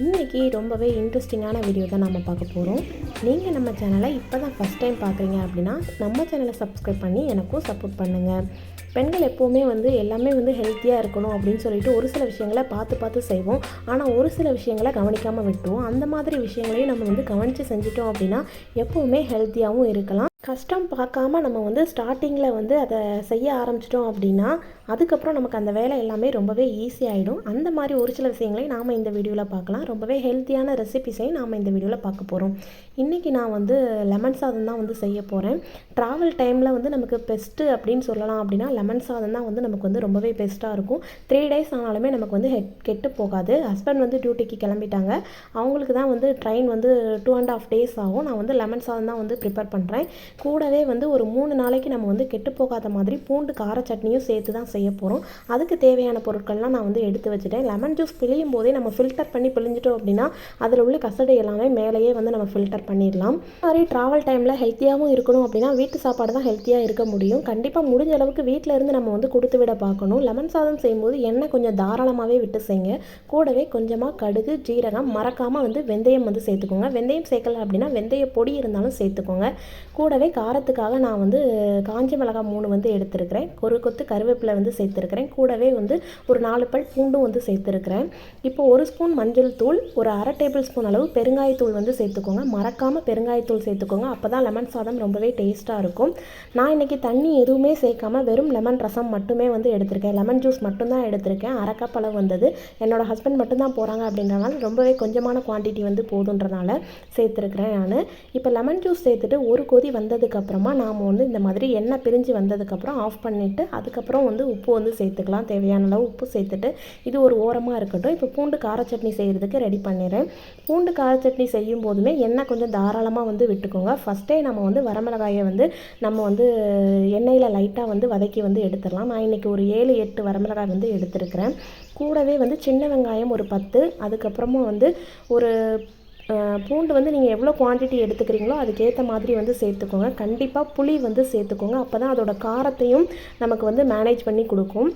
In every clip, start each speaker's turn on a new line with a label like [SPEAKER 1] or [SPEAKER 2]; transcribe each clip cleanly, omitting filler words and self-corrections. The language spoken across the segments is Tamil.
[SPEAKER 1] இன்றைக்கி ரொம்பவே இன்ட்ரெஸ்டிங்கான வீடியோ தான் நம்ம பார்க்க போகிறோம். நீங்கள் நம்ம சேனலை இப்போ தான் ஃபஸ்ட் டைம் பார்க்குறீங்க அப்படின்னா நம்ம சேனலை சப்ஸ்கிரைப் பண்ணி எனக்கும் சப்போர்ட் பண்ணுங்கள். பெண்கள் எப்போவுமே எல்லாமே ஹெல்த்தியாக இருக்கணும் அப்படின்னு சொல்லிட்டு ஒரு சில விஷயங்களை பார்த்து செய்வோம். ஆனால் ஒரு சில விஷயங்களை கவனிக்காமல் விட்டுருவோம். அந்த மாதிரி விஷயங்களையும் நம்ம கவனித்து செஞ்சிட்டோம் அப்படின்னா எப்போவுமே ஹெல்த்தியாகவும் இருக்கலாம். கஷ்டம் பார்க்காம நம்ம ஸ்டார்டிங்கில் அதை செய்ய ஆரம்பிச்சிட்டோம் அப்படின்னா அதுக்கப்புறம் நமக்கு அந்த வேலை எல்லாமே ரொம்பவே ஈஸியாகிடும். அந்த மாதிரி ஒரு சில விஷயங்களையும் நாம் இந்த வீடியோவில் பார்க்கலாம். ரொம்பவே ஹெல்த்தியான ரெசிபிஸையும் நாம் இந்த வீடியோவில் பார்க்க போகிறோம். இன்றைக்கி நான் லெமன் சாதம் தான் செய்ய போகிறேன். ட்ராவல் டைமில் நமக்கு பெஸ்ட்டு அப்படின்னு சொல்லலாம். அப்படின்னா லெமன் சாதம் தான் நமக்கு ரொம்பவே பெஸ்ட்டாக இருக்கும். 3 days ஆனாலுமே நமக்கு கெட்டு போகாது. ஹஸ்பண்ட் டியூட்டிக்கு கிளம்பிட்டாங்க. அவங்களுக்கு தான் ட்ரெயின் 2.5 days ஆகும். நான் லெமன் சாதம் தான் ப்ரிப்பேர் பண்ணுறேன். கூடவே ஒரு 3 நாளைக்கு நம்ம கெட்டு போகாத மாதிரி பூண்டு கார சட்னியும் சேர்த்து தான் செய்ய போகிறோம். அதுக்கு தேவையான பொருட்கள்லாம் நான் எடுத்து வச்சுட்டேன். லெமன் ஜூஸ் பிழியும் போதே நம்ம ஃபில்டர் பண்ணி பிழிஞ்சிட்டோம் அப்படின்னா அதில் உள்ள கசடு எல்லாமே மேலேயே நம்ம ஃபில்டர் பண்ணிடலாம். மாதிரி ட்ராவல் டைமில் ஹெல்த்தியாகவும் இருக்கணும் அப்படின்னா வீட்டு சாப்பாடு தான் ஹெல்த்தியாக இருக்க முடியும். கண்டிப்பாக முடிஞ்ச அளவுக்கு வீட்டில் இருந்து நம்ம கொடுத்து விட பார்க்கணும். லெமன் சாதம் செய்யும்போது எண்ணெய் கொஞ்சம் தாராளமாகவே விட்டு செய்யுங்க. கூடவே கொஞ்சமாக கடுகு, ஜீரகம், மறக்காமல் வெந்தயம் சேர்த்துக்கோங்க. வெந்தயம் சேர்க்கல அப்படின்னா வெந்தய பொடி இருந்தாலும் சேர்த்துக்கோங்க. கூடவே காரத்துக்காக நான் காஞ்ச மிளகாய் 3 எடுத்துருக்கிறேன். ஒரு கொத்து கருவேப்பிலை சேர்த்துருக்கிறேன். கூடவே ஒரு 4 பல் பூண்டும் சேர்த்துருக்கிறேன். இப்போ 1 ஸ்பூன் மஞ்சள் தூள், ஒரு 1/2 டேபிள் ஸ்பூன் அளவு பெருங்காயத்தூள் சேர்த்துக்கோங்க. மறக்காமல் பெருங்காயத்தூள் சேர்த்துக்கோங்க. அப்போ தான் லெமன் சாதம் ரொம்பவே டேஸ்ட்டாக இருக்கும். நான் இன்றைக்கி தண்ணி எதுவுமே சேர்க்காம வெறும் லெமன் ரசம் மட்டுமே எடுத்திருக்கேன். லெமன் ஜூஸ் மட்டும்தான் எடுத்திருக்கேன். 1/2 கப் அளவு என்னோட ஹஸ்பண்ட் மட்டும்தான் போகிறாங்க அப்படின்றனால ரொம்பவே கொஞ்சமான குவான்டிட்டி போதுன்றனால சேர்த்துருக்கிறேன் நான். இப்போ லெமன் ஜூஸ் சேர்த்துட்டு ஒரு கொதி வந்ததுக்கப்புறமா நாம் இந்த மாதிரி எண்ணெய் பிரிஞ்சு வந்ததுக்கப்புறம் ஆஃப் பண்ணிவிட்டு அதுக்கப்புறம் உப்பு சேர்த்துக்கலாம். தேவையான அளவு உப்பு சேர்த்துட்டு இது ஒரு ஓரமாக இருக்கட்டும். இப்போ பூண்டு கார சட்னி செய்கிறதுக்கு ரெடி பண்ணிடுறேன். பூண்டு கார சட்னி செய்யும் போதுமே எண்ணெய் கொஞ்சம் தாராளமாக விட்டுக்கோங்க. ஃபஸ்ட்டே நம்ம வரமிளகாயை நம்ம எண்ணெயில் லைட்டாக வதக்கி எடுத்துடலாம். நான் இன்றைக்கி ஒரு 7-8 வரமிளகாய் எடுத்துருக்கிறேன். கூடவே சின்ன வெங்காயம் ஒரு 10, அதுக்கப்புறமா ஒரு பூண்டு நீங்கள் எவ்வளோ குவான்டிட்டி எடுத்துக்கிறீங்களோ அதுக்கேற்ற மாதிரி சேர்த்துக்கோங்க. கண்டிப்பாக புளி சேர்த்துக்கோங்க. அப்போ தான் அதோட காரத்தையும் நமக்கு மேனேஜ் பண்ணி கொடுக்கும்.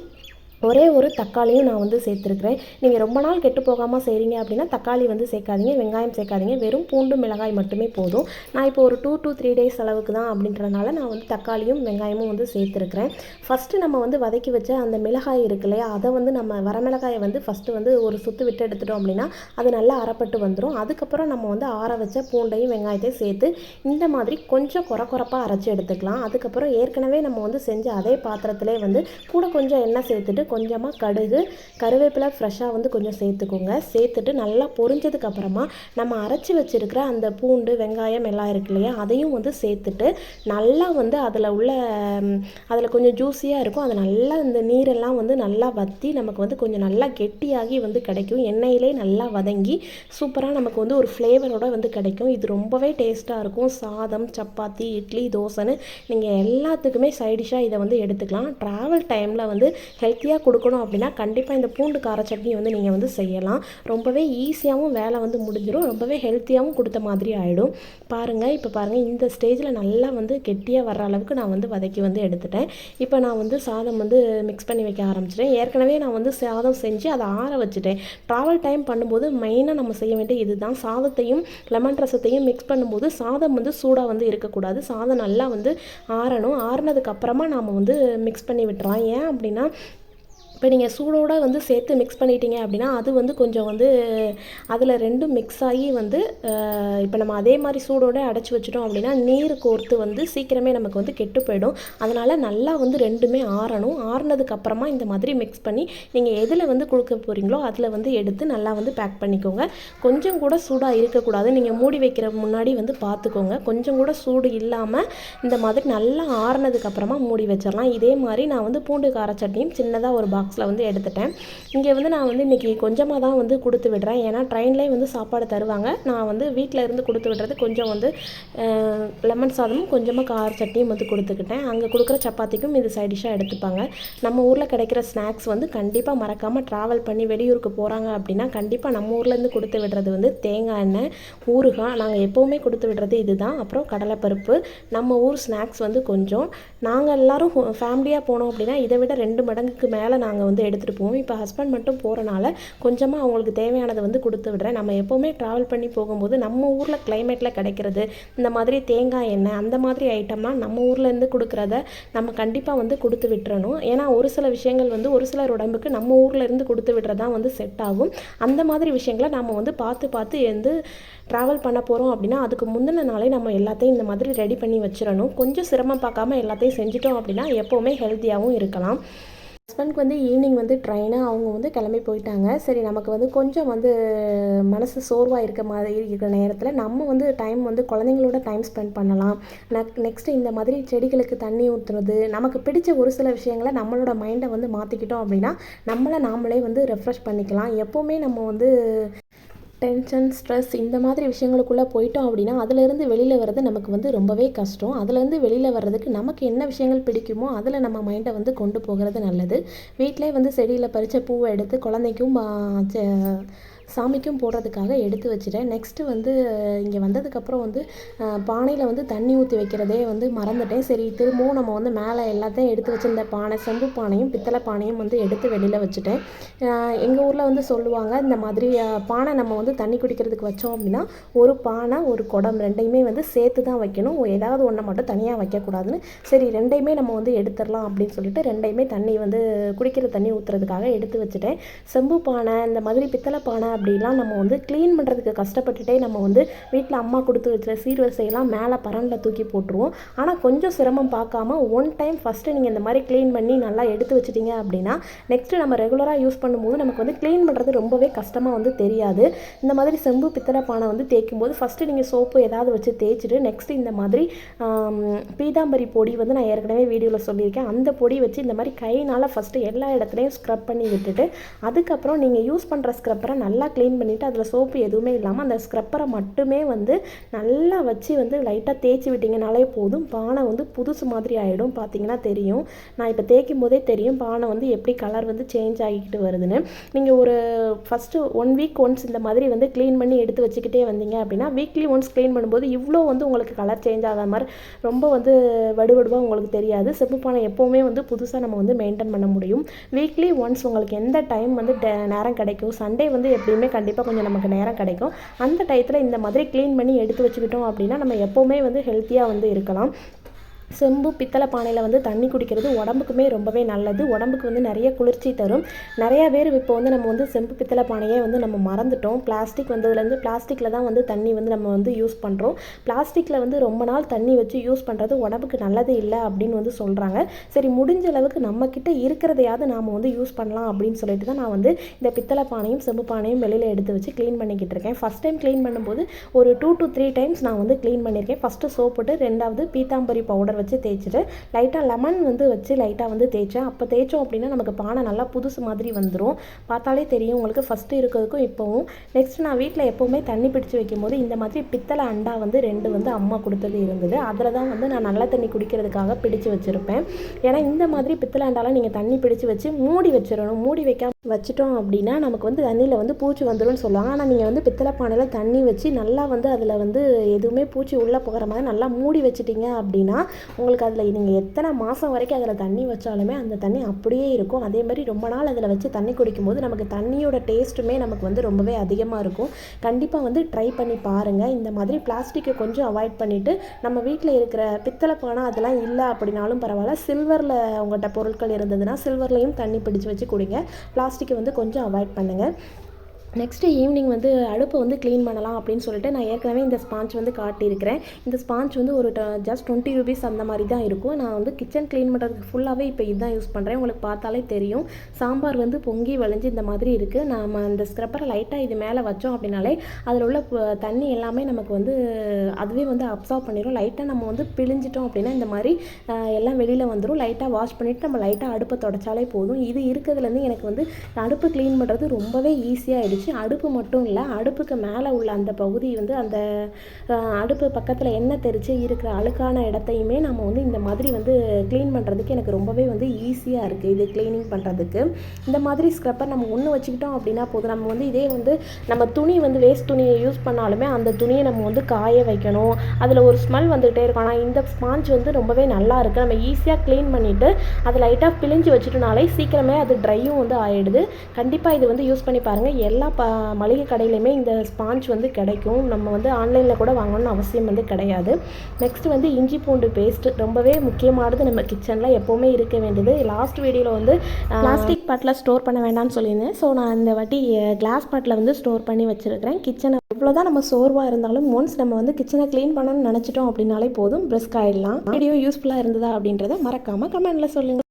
[SPEAKER 1] ஒரே ஒரு தக்காளியும் நான் சேர்த்துருக்கிறேன். நீங்கள் ரொம்ப நாள் கெட்டு போகாமல் செய்கிறீங்க அப்படின்னா தக்காளி சேர்க்காதீங்க, வெங்காயம் சேர்க்காதீங்க. வெறும் பூண்டு மிளகாய் மட்டுமே போதும். நான் இப்போ ஒரு 2 to 3 days அளவுக்கு தான் அப்படின்றனால நான் தக்காளியும் வெங்காயமும் சேர்த்துருக்கிறேன். ஃபஸ்ட்டு நம்ம வதக்கி வச்ச அந்த மிளகாய் இருக்கு இல்லையா, அதை நம்ம வரமிளகாயை ஃபஸ்ட்டு ஒரு சுற்று விட்டு எடுத்துட்டோம் அப்படின்னா அது நல்லா அரைப்பட்டு வந்துடும். அதுக்கப்புறம் நம்ம ஆற வச்ச பூண்டையும் வெங்காயத்தையும் சேர்த்து இந்த மாதிரி கொஞ்சம் குறப்பாக அரைச்சி எடுத்துக்கலாம். அதுக்கப்புறம் ஏற்கனவே நம்ம செஞ்ச அதே பாத்திரத்திலே கூட கொஞ்சம் எண்ணெய் சேர்த்துட்டு கொஞ்சமாக கடுகு, கருவேப்பிலை ஃப்ரெஷ்ஷாக கொஞ்சம் சேர்த்துக்கோங்க. சேர்த்துட்டு நல்லா பொரிஞ்சதுக்கப்புறமா நம்ம அரைச்சி வச்சுருக்கிற அந்த பூண்டு வெங்காயம் எல்லாம் இருக்கு இல்லையா, அதையும் சேர்த்துட்டு நல்லா அதில் கொஞ்சம் ஜூஸியாக இருக்கும். அது நல்லா இந்த நீரெல்லாம் நல்லா வற்றி நமக்கு கொஞ்சம் நல்லா கெட்டியாகி கிடைக்கும். எண்ணெயிலே நல்லா வதங்கி சூப்பராக நமக்கு ஒரு ஃப்ளேவரோட கிடைக்கும். இது ரொம்பவே டேஸ்ட்டாக இருக்கும். சாதம், சப்பாத்தி, இட்லி, தோசைன்னு நீங்கள் எல்லாத்துக்குமே சைடிஷாக இதை எடுத்துக்கலாம். ட்ராவல் டைமில் ஹெல்த்தியாக கொடுக்கணும் அப்படின்னா கண்டிப்பாக இந்த பூண்டு கார சட்னி நீங்கள் செய்யலாம். ரொம்பவே ஈஸியாகவும் வேலை முடிஞ்சிடும். ரொம்பவே ஹெல்த்தியாகவும் கொடுத்த மாதிரி ஆகிடும். பாருங்கள், இப்போ பாருங்கள், இந்த ஸ்டேஜில் நல்லா கெட்டியாக வர்ற அளவுக்கு நான் வதக்கி எடுத்துட்டேன். இப்போ நான் சாதம் மிக்ஸ் பண்ணி வைக்க ஆரம்பிச்சிட்டேன். ஏற்கனவே நான் சாதம் செஞ்சு அதை ஆற வச்சுட்டேன். ட்ராவல் டைம் பண்ணும்போது மெயினாக நம்ம செய்ய வேண்டிய இதுதான். சாதத்தையும் லெமன் ரசத்தையும் மிக்ஸ் பண்ணும்போது சாதம் சூடாக இருக்கக்கூடாது. சாதம் நல்லா ஆறணும். ஆறுனதுக்கப்புறமா நாம் மிக்ஸ் பண்ணி விட்டுறலாம். ஏன் அப்படின்னா இப்போ நீங்கள் சூடோடு சேர்த்து மிக்ஸ் பண்ணிட்டீங்க அப்படின்னா அது கொஞ்சம் அதில் ரெண்டும் மிக்ஸ் ஆகி இப்போ நம்ம அதே மாதிரி சூடோடு அடைச்சி வச்சிட்டோம் அப்படின்னா நீர் கோர்த்து சீக்கிரமே நமக்கு கெட்டு போயிடும். அதனால் நல்லா ரெண்டுமே ஆறணும். ஆறுனதுக்கப்புறமா இந்த மாதிரி மிக்ஸ் பண்ணி நீங்கள் எதில் கொடுக்க போகிறீங்களோ அதில் எடுத்து நல்லா பேக் பண்ணிக்கோங்க. கொஞ்சம் கூட சூடாக இருக்கக்கூடாது. நீங்கள் மூடி வைக்கிற முன்னாடி பார்த்துக்கோங்க. கொஞ்சம் கூட சூடு இல்லாமல் இந்த மாதிரி நல்லா ஆறுனதுக்கப்புறமா மூடி வச்சிடலாம். இதே மாதிரி நான் பூண்டு கார சட்னியும் சின்னதாக ஒரு பாக்ஸ் எடுத்துட்டேன். இங்கே நான் இன்றைக்கி கொஞ்சமாக தான் கொடுத்து விடுறேன். ஏன்னா ட்ரெயின்லேயே சாப்பாடு தருவாங்க. நான் வீட்டில் இருந்து கொடுத்து விடுறது கொஞ்சம் லெமன் சாதமும் கொஞ்சமாக கார சட்னியும் கொடுத்துக்கிட்டேன். அங்கே கொடுக்குற சப்பாத்திக்கும் இது சைடிஷாக எடுத்துப்பாங்க. நம்ம ஊரில் கிடைக்கிற ஸ்நாக்ஸ் கண்டிப்பாக மறக்காமல் ட்ராவல் பண்ணி வெளியூருக்கு போகிறாங்க அப்படின்னா கண்டிப்பாக நம்ம ஊர்லேருந்து கொடுத்து விடுறது தேங்காய் எண்ணெய், ஊறுகாய். நாங்கள் எப்போவுமே கொடுத்து விடுறது இதுதான். அப்புறம் கடலைப்பருப்பு. நம்ம ஊர் ஸ்நாக்ஸ் கொஞ்சம் நாங்கள் எல்லோரும் ஃபேமிலியாக போனோம் அப்படின்னா இதை விட 2 மடங்குக்கு மேலே நாங்கள் நாங்கள் வந்து எடுத்துகிட்டு போவோம். இப்போ ஹஸ்பண்ட் மட்டும் போகிறனால கொஞ்சமாக அவங்களுக்கு தேவையானதை வந்து கொடுத்து விடுறேன். நம்ம எப்போவுமே ட்ராவல் பண்ணி போகும்போது நம்ம ஊரில் கிளைமேட்டில் கிடைக்கிறது இந்த மாதிரி தேங்காய் எண்ணெய் அந்த மாதிரி ஐட்டம்லாம் நம்ம ஊர்லேருந்து கொடுக்குறத நம்ம கண்டிப்பாக வந்து கொடுத்து விட்டுறணும். ஏன்னா ஒரு சில விஷயங்கள் வந்து ஒரு சிலர் உடம்புக்கு நம்ம ஊரில் இருந்து கொடுத்து விடுறதான் வந்து செட் ஆகும். அந்த மாதிரி விஷயங்களை நம்ம வந்து பார்த்து வந்து ட்ராவல் பண்ண போகிறோம் அப்படின்னா அதுக்கு முந்தின நாளே நம்ம எல்லாத்தையும் இந்த மாதிரி ரெடி பண்ணி வச்சிடணும். கொஞ்சம் சிரமம் பார்க்காம எல்லாத்தையும் செஞ்சிட்டோம் அப்படின்னா எப்போவுமே ஹெல்த்தியாகவும் இருக்கலாம். ஹஸ்பண்ட்க்கு வந்து ஈவினிங் வந்து ட்ரெயினு அவங்க வந்து கிளம்பி போயிட்டாங்க. சரி நமக்கு வந்து கொஞ்சம் வந்து மனசு சோர்வாக இருக்க மாதிரி இருக்கிற நேரத்தில் நம்ம வந்து டைம் வந்து குழந்தைங்களோட டைம் ஸ்பெண்ட் பண்ணலாம். நெக்ஸ்ட்டு இந்த மாதிரி செடிகளுக்கு தண்ணி ஊற்றுறது, நமக்கு பிடிச்ச ஒரு சில விஷயங்களை நம்மளோட மைண்டை வந்து மாற்றிக்கிட்டோம் அப்படின்னா நாமளே வந்து ரெஃப்ரெஷ் பண்ணிக்கலாம். எப்போவுமே நம்ம வந்து டென்ஷன், ஸ்ட்ரெஸ் இந்த மாதிரி விஷயங்களுக்குள்ளே போயிட்டோம் அப்படின்னா அதிலேருந்து வெளியில் வர்றது நமக்கு வந்து ரொம்பவே கஷ்டம். அதுலேருந்து வெளியில் வர்றதுக்கு நமக்கு என்ன விஷயங்கள் பிடிக்குமோ அதில் நம்ம மைண்டை வந்து கொண்டு போகிறது நல்லது. வீட்டிலே வந்து செடியில் பறித்த பூவை எடுத்து குழந்தைக்கும் சாமிக்கும் போடுறதுக்காக எடுத்து வச்சுட்டேன். நெக்ஸ்ட்டு வந்து இங்கே வந்ததுக்கப்புறம் வந்து பானையில் வந்து தண்ணி ஊற்றி வைக்கிறதே வந்து மறந்துட்டேன். சரி திரும்பவும் நம்ம வந்து மேலே எல்லாத்தையும் எடுத்து வச்சுருந்த பானை, செம்பு பானையும் பித்தளை பானையும் வந்து எடுத்து வெளியில் வச்சுட்டேன். எங்கள் ஊரில் வந்து சொல்லுவாங்க, இந்த மாதிரி பானை நம்ம வந்து தண்ணி குடிக்கிறதுக்கு வச்சோம் அப்படின்னா ஒரு பானை ஒரு குடம் ரெண்டையுமே வந்து சேர்த்து தான் வைக்கணும். ஏதாவது ஒன்றை மட்டும் தனியாக வைக்கக்கூடாதுன்னு. சரி ரெண்டையுமே நம்ம வந்து எடுத்துடலாம் அப்படின்னு சொல்லிட்டு ரெண்டையுமே தண்ணி வந்து குடிக்கிற தண்ணி ஊற்றுறதுக்காக எடுத்து வச்சுட்டேன். செம்பு பானை இந்த மாதிரி பித்தளை பானை அப்படிலாம் நம்ம வந்து க்ளீன் பண்ணுறதுக்கு கஷ்டப்பட்டுட்டே நம்ம வந்து வீட்டில் அம்மா கொடுத்து வச்சுற சீர்வரிசையெல்லாம் மேலே பரனில் தூக்கி போட்டுருவோம். ஆனால் கொஞ்சம் சிரமம் பார்க்காம ஒன் டைம் ஃபஸ்ட்டு நீங்கள் இந்த மாதிரி க்ளீன் பண்ணி நல்லா எடுத்து வச்சிட்டிங்க அப்படின்னா நெக்ஸ்ட்டு நம்ம ரெகுலராக யூஸ் பண்ணும்போது நமக்கு வந்து க்ளீன் பண்ணுறது ரொம்பவே கஷ்டமாக வந்து தெரியாது. இந்த மாதிரி செம்பு பித்தளை பானை வந்து தேய்க்கும் போது ஃபஸ்ட்டு நீங்கள் சோப்பு ஏதாவது வச்சு தேய்ச்சிட்டு நெக்ஸ்ட்டு இந்த மாதிரி பீதாம்பரி பொடி வந்து நான் ஏற்கனவே வீடியோவில் சொல்லியிருக்கேன். அந்த பொடி வச்சு இந்த மாதிரி கையினால் ஃபஸ்ட்டு எல்லா இடத்துலையும் ஸ்க்ரப் பண்ணி விட்டுட்டு அதுக்கப்புறம் நீங்கள் யூஸ் பண்ணுற ஸ்க்ரப்பரை நல்லா க்ளீன் பண்ணிவிட்டு அதில் சோப்பு எதுவுமே இல்லாமல் அந்த ஸ்க்ரப்பரை மட்டுமே வந்து நல்லா வச்சு வந்து லைட்டாக தேய்ச்சி விட்டிங்கனாலே போதும். பானை வந்து புதுசு மாதிரி ஆகிடும். பார்த்தீங்கன்னா தெரியும், நான் இப்போ தேய்க்கும் போதே தெரியும் பானை வந்து எப்படி கலர் வந்து சேஞ்ச் ஆகிக்கிட்டு வருதுன்னு. நீங்கள் ஒரு ஃபஸ்ட்டு 1 வீக் ஒன்ஸ் இந்த மாதிரி வந்து க்ளீன் பண்ணி எடுத்து வச்சுக்கிட்டே வந்தீங்க அப்படின்னா வீக்லி ஒன்ஸ் க்ளீன் பண்ணும்போது இவ்வளோ வந்து உங்களுக்கு கலர் சேஞ்ச் ஆகாத மாதிரி ரொம்ப வந்து வடுவடுவாக உங்களுக்கு தெரியாது. செப்பு பானை எப்போவுமே வந்து புதுசாக நம்ம வந்து மெயின்டைன் பண்ண முடியும். வீக்லி ஒன்ஸ் உங்களுக்கு எந்த டைம் வந்து நேரம் கிடைக்கும், சண்டே வந்து எப்படியுமே கண்டிப்பாக கொஞ்சம் நமக்கு நேரம் கிடைக்கும். அந்த டயத்தில் இந்த மாதிரி க்ளீன் பண்ணி எடுத்து வச்சுக்கிட்டோம் அப்படின்னா நம்ம எப்போவுமே வந்து ஹெல்த்தியாக வந்து இருக்கலாம். செம்பு பித்தளை பானையில் வந்து தண்ணி குடிக்கிறது உடம்புக்குமே ரொம்பவே நல்லது. உடம்புக்கு வந்து நிறைய குளிர்ச்சி தரும். நிறையா பேர் இப்போ வந்து நம்ம வந்து செம்பு பித்தளை பானையே வந்து நம்ம மறந்துட்டோம். பிளாஸ்டிக் வந்ததுலேருந்து பிளாஸ்டிக்கில் தான் வந்து தண்ணி வந்து நம்ம வந்து யூஸ் பண்ணுறோம். பிளாஸ்டிக்கில் வந்து ரொம்ப நாள் தண்ணி வச்சு யூஸ் பண்ணுறது உடம்புக்கு நல்லது இல்லை அப்படின்னு வந்து சொல்கிறாங்க. சரி முடிஞ்ச அளவுக்கு நம்மக்கிட்ட இருக்கிறதையாவது நாம் வந்து யூஸ் பண்ணலாம் அப்படின்னு சொல்லிட்டு தான் நான் வந்து இந்த பித்தளை பானையும் செம்பு பானையும் வெளியில் எடுத்து வச்சு க்ளீன் பண்ணிக்கிட்டு இருக்கேன். ஃபஸ்ட் டைம் க்ளீன் பண்ணும்போது ஒரு 2 to 3 டைம்ஸ் நான் வந்து க்ளீன் பண்ணியிருக்கேன். ஃபஸ்ட்டு சோப் போட்டு ரெண்டாவது பீதாம்பரி பவுடர் வச்சு தேய்ச்சிட்டு லைட்டாக லெமன் வந்து வச்சு லைட்டாக வந்து தேய்ச்சேன். அப்போ தேய்ச்சோம் அப்படின்னா நமக்கு பானை நல்லா புதுசு மாதிரி வந்துடும். பார்த்தாலே தெரியும் உங்களுக்கு ஃபஸ்ட்டு இருக்கிறதுக்கும் இப்போவும். நெக்ஸ்ட் நான் வீட்டில் எப்போவுமே தண்ணி பிடிச்சி வைக்கும்போது இந்த மாதிரி பித்தளை அண்டா வந்து 2 வந்து அம்மா கொடுத்தது இருந்தது. அதில் தான் வந்து நான் நல்ல தண்ணி குடிக்கிறதுக்காக பிடிச்சி வச்சுருப்பேன். ஏன்னா இந்த மாதிரி பித்தளை அண்டாலாம் நீங்கள் தண்ணி பிடிச்சி வச்சு மூடி வச்சிடணும். மூடி வைக்காம வச்சிட்டோம் அப்படின்னா நமக்கு வந்து தண்ணியில் வந்து பூச்சி வந்துடும்னு சொல்லுவாங்க. ஆனால் நீங்கள் வந்து பித்தளை பானையில் தண்ணி வச்சு நல்லா வந்து அதில் வந்து எதுவுமே பூச்சி உள்ளே போகிற மாதிரி நல்லா மூடி வச்சிட்டிங்க அப்படின்னா உங்களுக்கு அதில் நீங்கள் எத்தனை மாதம் வரைக்கும் அதில் தண்ணி வச்சாலுமே அந்த தண்ணி அப்படியே இருக்கும். அதே மாதிரி ரொம்ப நாள் அதில் வச்சு தண்ணி குடிக்கும்போது நமக்கு தண்ணியோட டேஸ்ட்டுமே நமக்கு வந்து ரொம்பவே அதிகமாக இருக்கும். கண்டிப்பாக வந்து ட்ரை பண்ணி பாருங்கள். இந்த மாதிரி பிளாஸ்டிக்கை கொஞ்சம் அவாய்ட் பண்ணிவிட்டு நம்ம வீட்டில் இருக்கிற பித்தளை பானை அதெல்லாம் இல்லை அப்படின்னாலும் பரவாயில்ல, சில்வரில் உங்கள்கிட்ட பொருட்கள் இருந்ததுன்னா சில்வர்லேயும் தண்ணி பிடிச்சி வச்சு குடிங்க. பிளாஸ்டிக்கை வந்து கொஞ்சம் அவாய்ட் பண்ணுங்கள். நெக்ஸ்ட்டு ஈவினிங் வந்து அடுப்பை வந்து க்ளீன் பண்ணலாம் அப்படின்னு சொல்லிட்டு நான் ஏற்கனவே இந்த ஸ்பாஞ்ச் வந்து காட்டியிருக்கிறேன். இந்த ஸ்பாஞ்ச் வந்து ஒரு ஜஸ்ட் 20 rupees அந்த மாதிரி தான் இருக்கும். நான் வந்து கிச்சன் க்ளீன் பண்ணுறதுக்கு ஃபுல்லாகவே இப்போ இதுதான் யூஸ் பண்ணுறேன். உங்களுக்கு பார்த்தாலே தெரியும் சாம்பார் வந்து பொங்கி வளைஞ்சு இந்த மாதிரி இருக்குது. நம்ம அந்த ஸ்க்ரப்பரை லைட்டாக இது மேலே வச்சோம் அப்படின்னாலே அதில் உள்ள தண்ணி எல்லாமே நமக்கு வந்து அதுவே வந்து அப்சார்ப் பண்ணிடும். லைட்டாக நம்ம வந்து பிழிஞ்சிட்டோம் அப்படின்னா இந்த மாதிரி எல்லாம் வெளியில் வந்துடும். லைட்டாக வாஷ் பண்ணிவிட்டு நம்ம லைட்டாக அடுப்பை தொடச்சாலே போதும். இது இருக்கிறதுலேருந்து எனக்கு வந்து அடுப்பு க்ளீன் பண்ணுறது ரொம்பவே ஈஸியாக ஆகிடுச்சு. ஆரம்பிச்சிருச்சு. அடுப்பு மட்டும் இல்லை, அடுப்புக்கு மேலே உள்ள அந்த பகுதி வந்து அந்த அடுப்பு பக்கத்தில் எண்ணெய் தெரித்து இருக்கிற அழுக்கான இடத்தையுமே நம்ம வந்து இந்த மாதிரி வந்து க்ளீன் பண்ணுறதுக்கு எனக்கு ரொம்பவே வந்து ஈஸியாக இருக்குது இது க்ளீனிங் பண்ணுறதுக்கு. இந்த மாதிரி ஸ்க்ரப்பர் நம்ம ஒன்று வச்சுக்கிட்டோம் அப்படின்னா போதும். நம்ம வந்து இதே வந்து நம்ம துணி வந்து வேஸ்ட் துணியை யூஸ் பண்ணாலுமே அந்த துணியை நம்ம வந்து காய வைக்கணும், அதில் ஒரு ஸ்மெல் வந்துகிட்டே இருக்கும். ஆனால் இந்த ஸ்பாஞ்ச் வந்து ரொம்பவே நல்லா இருக்குது. நம்ம ஈஸியாக க்ளீன் பண்ணிவிட்டு அதை லைட்டாக பிழிஞ்சு வச்சுட்டோனாலே சீக்கிரமே அது ட்ரையும் வந்து ஆகிடுது. கண்டிப்பாக இது வந்து யூஸ் பண்ணி பாருங்கள். எல்லா மளிகை கடையிலையுமே இந்த ஸ்பாஞ்ச் வந்து கிடைக்கும். நம்ம வந்து ஆன்லைனில் கூட வாங்கணும்னு அவசியம் வந்து கிடையாது. நெக்ஸ்ட் வந்து இஞ்சி பூண்டு பேஸ்ட்டு ரொம்பவே முக்கியமானது நம்ம கிச்சனில் எப்போவுமே இருக்க வேண்டியது. லாஸ்ட் வீடியோவில் வந்து பிளாஸ்டிக் பாட்டில் ஸ்டோர் பண்ண வேண்டாம்னு சொல்லியிருந்தேன். ஸோ நான் இந்த வாட்டி கிளாஸ் பாட்டில் வந்து ஸ்டோர் பண்ணி வச்சுருக்கிறேன். கிச்சனை எவ்வளோதான் நம்ம சோர்வாக இருந்தாலும் ஒன்ஸ் நம்ம வந்து கிச்சனை க்ளீன் பண்ணணும்னு நினச்சிட்டோம் அப்படின்னாலே போதும், பிரிஸ்க் ஆகிடலாம். வீடியோ யூஸ்ஃபுல்லாக இருந்ததா அப்படின்றத மறக்காமல் கமெண்ட்டில் சொல்லுங்கள்.